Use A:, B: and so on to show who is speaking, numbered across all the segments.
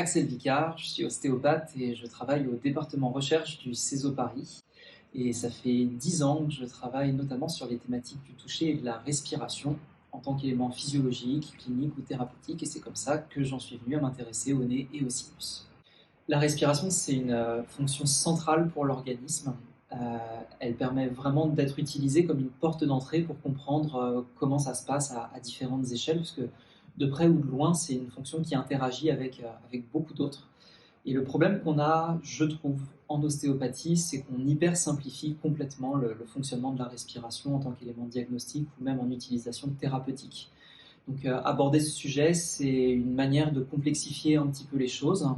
A: Axel Vicard, je suis ostéopathe et je travaille au département recherche du CESO Paris. Et ça fait 10 ans que je travaille notamment sur les thématiques du toucher et de la respiration en tant qu'élément physiologique, clinique ou thérapeutique. Et c'est comme ça que j'en suis venu à m'intéresser au nez et au sinus. La respiration, c'est une fonction centrale pour l'organisme. Elle permet vraiment d'être utilisée comme une porte d'entrée pour comprendre comment ça se passe à différentes échelles, parce que de près ou de loin, c'est une fonction qui interagit avec beaucoup d'autres. Et le problème qu'on a, je trouve, en ostéopathie, c'est qu'on hyper simplifie complètement le fonctionnement de la respiration en tant qu'élément diagnostique ou même en utilisation thérapeutique. Donc aborder ce sujet, c'est une manière de complexifier un petit peu les choses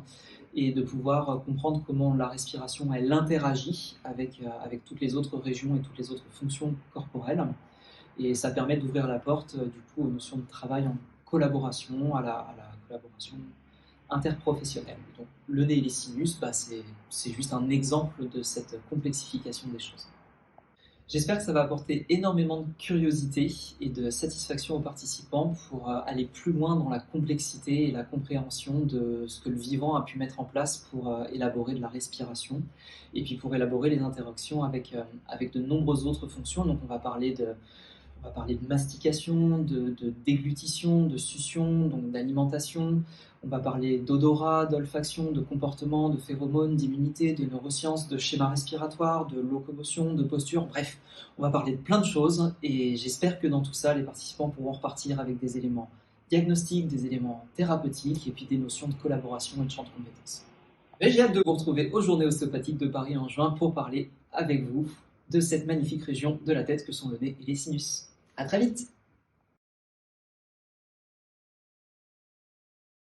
A: et de pouvoir comprendre comment la respiration, elle interagit avec toutes les autres régions et toutes les autres fonctions corporelles. Et ça permet d'ouvrir la porte du coup aux notions de travail en collaboration, à la collaboration interprofessionnelle. Donc le nez et les sinus, c'est juste un exemple de cette complexification des choses. J'espère que ça va apporter énormément de curiosité et de satisfaction aux participants pour aller plus loin dans la complexité et la compréhension de ce que le vivant a pu mettre en place pour élaborer de la respiration et puis pour élaborer les interactions avec de nombreuses autres fonctions. Donc on va parler de mastication, de déglutition, de succion, donc d'alimentation. On va parler d'odorat, d'olfaction, de comportement, de phéromones, d'immunité, de neurosciences, de schéma respiratoire, de locomotion, de posture. Bref, on va parler de plein de choses et j'espère que dans tout ça, les participants pourront repartir avec des éléments diagnostiques, des éléments thérapeutiques et puis des notions de collaboration et de champ de compétences. Et j'ai hâte de vous retrouver aux Journées ostéopathiques de Paris en juin pour parler avec vous de cette magnifique région de la tête que sont le nez et les sinus. À très vite!